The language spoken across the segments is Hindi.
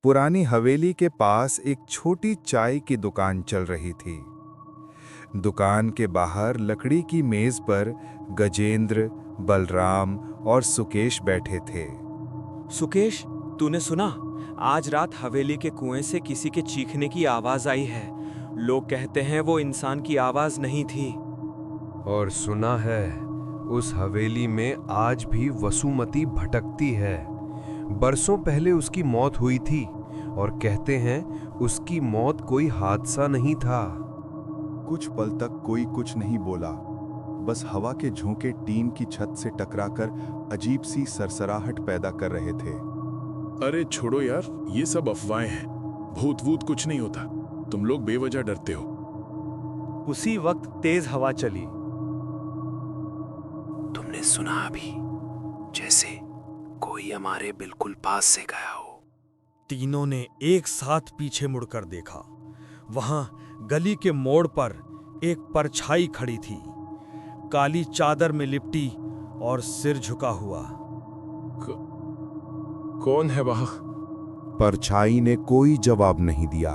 पुरानी हवेली के पास एक छोटी चाय की दुकान चल रही थी। दुकान के बाहर लकड़ी की मेज पर गजेंद्र, बलराम और सुकेश बैठे थे। सुकेश, तूने सुना? आज रात हवेली के कुएं से किसी के चीखने की आवाज आई है। लोग कहते हैं वो इंसान की आवाज नहीं थी। और सुना है उस हवेली में आज भी वसुमती भटकती है। बरसों पहले उसकी मौत हुई थी और कहते हैं उसकी मौत कोई हादसा नहीं था। कुछ पल तक कोई कुछ नहीं बोला, बस हवा के झोंके टीन की छत से टकराकर अजीब सी सरसराहट पैदा कर रहे थे। अरे छोड़ो यार, ये सब अफवाहें हैं। भूत वूत कुछ नहीं होता, तुम लोग बेवजह डरते हो। उसी वक्त तेज हवा चली। तुमने सुना अभी? जैसे कोई हमारे बिल्कुल पास से गया हो। तीनों ने एक साथ पीछे मुड़कर देखा। वहां गली के मोड़ पर एक परछाई खड़ी थी, काली चादर में लिपटी और सिर झुका हुआ। कौन है वह? परछाई ने कोई जवाब नहीं दिया,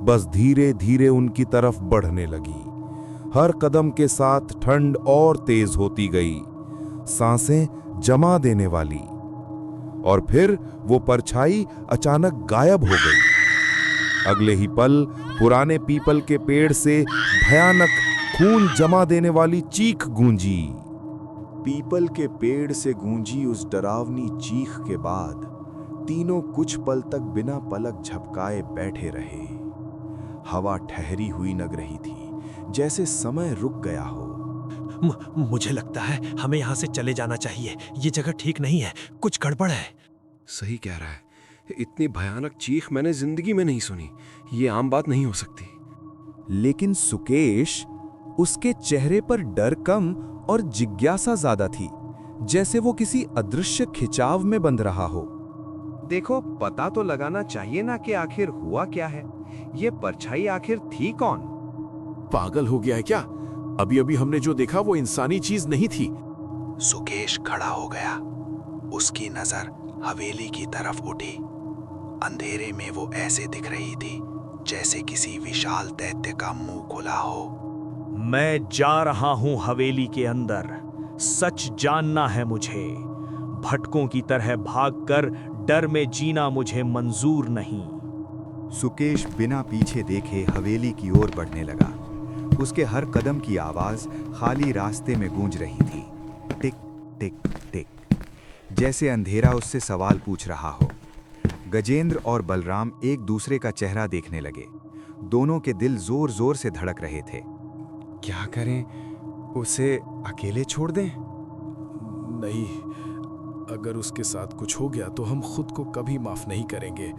बस धीरे धीरे उनकी तरफ बढ़ने लगी। हर कदम के साथ ठंड और तेज होती गई, सांसें जमा देने वाली। और फिर वो परछाई अचानक गायब हो गई। अगले ही पल पुराने पीपल के पेड़ से भयानक खून जमा देने वाली चीख गूंजी। पीपल के पेड़ से गूंजी उस डरावनी चीख के बाद तीनों कुछ पल तक बिना पलक झपकाए बैठे रहे। हवा ठहरी हुई लग रही थी, जैसे समय रुक गया हो। मुझे लगता है हमें यहाँ से चले जाना चाहिए। ये जगह ठीक नहीं है, कुछ गड़बड़ है। सही कह रहा है। इतनी भयानक चीख मैंने जिंदगी में नहीं सुनी। ये आम बात नहीं हो सकती। लेकिन सुकेश, उसके चेहरे पर डर कम और जिज्ञासा ज्यादा थी, जैसे वो किसी अदृश्य खिंचाव में बंध रहा हो। देखो, पता तो लगाना चाहिए ना कि आखिर हुआ क्या है। ये परछाई आखिर थी कौन? पागल हो गया है क्या? अभी अभी हमने जो देखा वो इंसानी चीज नहीं थी। सुकेश खड़ा हो गया। उसकी नजर हवेली की तरफ उठी। अंधेरे में वो ऐसे दिख रही थी जैसे किसी विशाल दैत्य का मुंह खुला हो। मैं जा रहा हूं हवेली के अंदर। सच जानना है मुझे। भटकों की तरह भागकर डर में जीना मुझे मंजूर नहीं। सुकेश बिना पीछे देखे हवेली की ओर बढ़ने लगा। उसके हर कदम की आवाज खाली रास्ते में गूंज रही थी। टिक टिक टिक, जैसे अंधेरा उससे सवाल पूछ रहा हो। गजेंद्र और बलराम एक दूसरे का चेहरा देखने लगे। दोनों के दिल जोर जोर से धड़क रहे थे। क्या करें? उसे अकेले छोड़ दें? नहीं, अगर उसके साथ कुछ हो गया तो हम खुद को कभी माफ नहीं करेंगे।